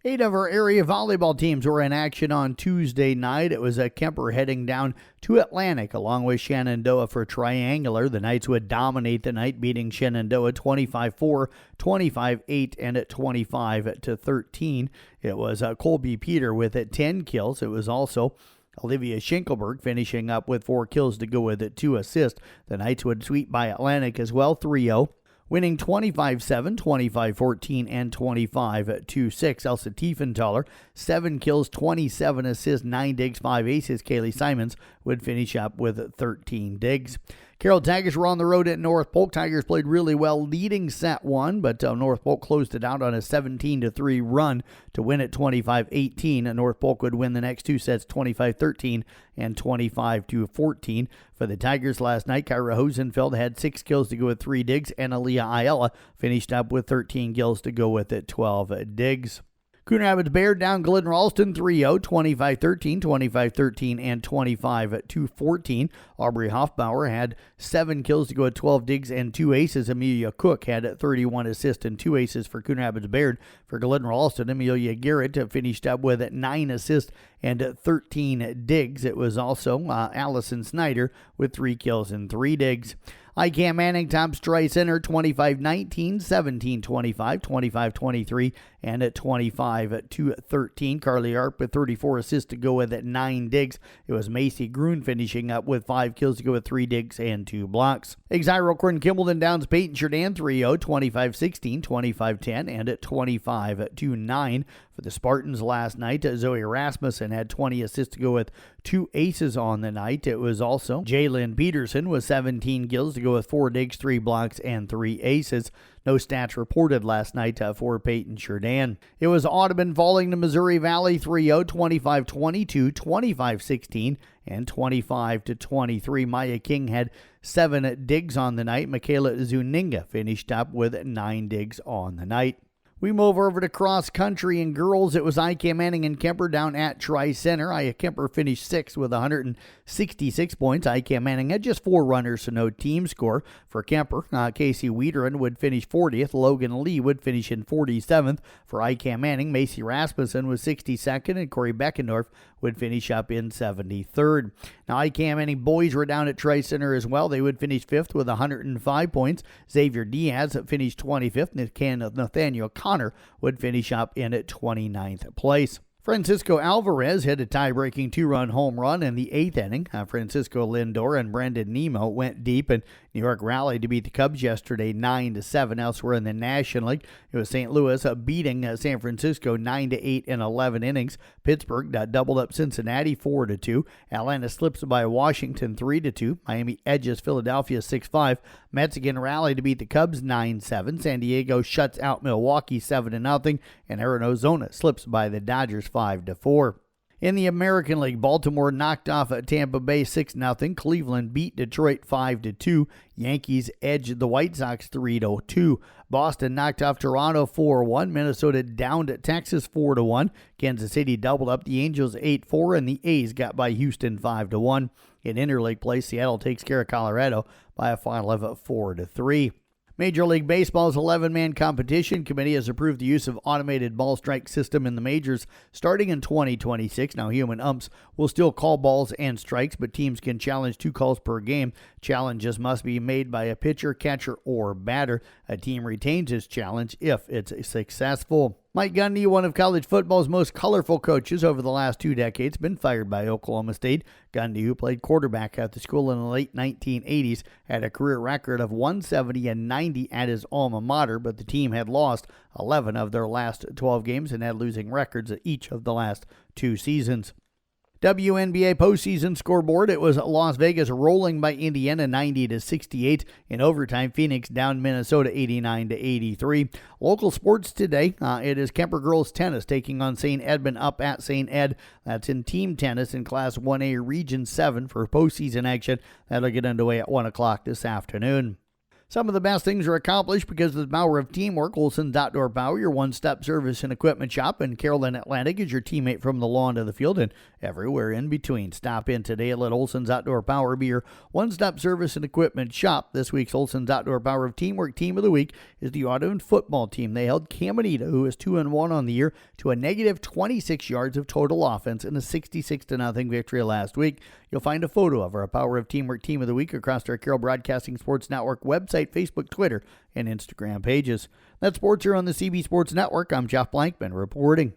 8 of our area volleyball teams were in action on Tuesday night. It was Kemper heading down to Atlantic along with Shenandoah for Triangular. The Knights would dominate the night, beating Shenandoah 25-4, 25-8, and at 25-13. It was Colby Peter with 10 kills. It was also Olivia Schinkelberg finishing up with 4 kills to go with 2 assists. The Knights would sweep by Atlantic as well, 3-0. Winning 25-7, 25-14, and 25-6. Elsa Tiefenthaler, 7 kills, 27 assists, 9 digs, 5 aces. Kaylee Simons would finish up with 13 digs. Carroll Tigers were on the road at North Polk. Tigers played really well, leading set 1, but North Polk closed it out on a 17-3 run to win at 25-18. North Polk would win the next 2 sets, 25-13 and 25-14. For the Tigers last night, Kyra Hosenfeld had 6 kills to go with 3 digs, and Aaliyah Ayala finished up with 13 kills to go with 12 digs. Coon Rapids Bayard down Glidden Ralston 3-0, 25-13, 25-13, and 25-14. Aubrey Hoffbauer had 7 kills to go at 12 digs and 2 aces. Amelia Cook had 31 assists and 2 aces for Coon Rapids Bayard. For Glidden Ralston, Amelia Garrett finished up with 9 assists and 13 digs. It was also Allison Snyder with 3 kills and 3 digs. ICAM Manning tops Tri-Center 25-19, 17-25, 25-23, and at 25-13. Carly Arp with 34 assists to go with 9 digs. It was Macy Grun finishing up with 5 kills to go with 3 digs and 2 blocks. Exira Kimballton downs Peyton Sheridan 3-0, 25-16, 25-10, and at 25-9. For the Spartans last night, Zoe Rasmussen had 20 assists to go with 2 aces on the night. It was also Jalen Peterson with 17 kills to go with 4 digs, 3 blocks, and 3 aces. No stats reported last night for Peyton Sheridan. It was Audubon falling to Missouri Valley 3-0, 25-22, 25-16, and 25-23. Maya King had 7 digs on the night. Michaela Zuninga finished up with 9 digs on the night. We move over to cross country and girls. It was ICAM Manning and Kemper down at Tri-Center. Kemper finished 6th with 166 points. ICAM Manning had just 4 runners, so no team score. For Kemper, Casey Wiederin would finish 40th. Logan Lee would finish in 47th. For ICAM Manning, Macy Rasmussen was 62nd, and Corey Beckendorf would finish up in 73rd. Now, ICAM Manning boys were down at Tri-Center as well. They would finish 5th with 105 points. Xavier Diaz finished 25th. Nathaniel Connor would finish up in at 29th place. Francisco Alvarez hit a tie-breaking 2-run home run in the 8th inning. Francisco Lindor and Brendan Nemo went deep, and New York rallied to beat the Cubs yesterday 9-7. Elsewhere in the National League, it was St. Louis beating San Francisco 9-8 in 11 innings. Pittsburgh doubled up Cincinnati 4-2. Atlanta slips by Washington 3-2. Miami edges Philadelphia 6-5. Mets again rallied to beat the Cubs 9-7. San Diego shuts out Milwaukee 7-0, and Arizona slips by the Dodgers 5-4. In the American League, Baltimore knocked off Tampa Bay 6-0. Cleveland beat Detroit 5-2. Yankees edged the White Sox 3-2. Boston knocked off Toronto 4-1. Minnesota downed Texas 4-1. Kansas City doubled up the Angels 8-4, and the A's got by Houston 5-1. In interleague play, Seattle takes care of Colorado by a final of 4-3. Major League Baseball's 11-man competition committee has approved the use of automated ball strike system in the majors starting in 2026. Now, human umps will still call balls and strikes, but teams can challenge 2 calls per game. Challenges must be made by a pitcher, catcher, or batter. A team retains its challenge if it's successful. Mike Gundy, one of college football's most colorful coaches over the last 2 decades, been fired by Oklahoma State. Gundy, who played quarterback at the school in the late 1980s, had a career record of 170-90 at his alma mater, but the team had lost 11 of their last 12 games and had losing records at each of the last 2 seasons. WNBA postseason scoreboard. It was Las Vegas rolling by Indiana 90-68. In overtime, Phoenix down Minnesota 89-83. Local sports today, it is Kemper girls tennis taking on St. Edmund up at St. Ed. That's in team tennis in Class 1A Region 7 for postseason action. That'll get underway at 1 o'clock this afternoon. Some of the best things are accomplished because of the power of teamwork. Olson's Outdoor Power, your one-step service and equipment shop in Carrollton Atlantic, is your teammate from the lawn to the field and everywhere in between. Stop in today and let Olson's Outdoor Power be your one-step service and equipment shop. This week's Olson's Outdoor Power of Teamwork Team of the Week is the Audubon football team. They held Caminita, who is 2-1 on the year, to a negative 26 yards of total offense in a 66-0 victory last week. You'll find a photo of our Power of Teamwork Team of the Week across our Carroll Broadcasting Sports Network website, Facebook, Twitter, and Instagram pages. That's sports here on the CB Sports Network. I'm Jeff Blankman reporting.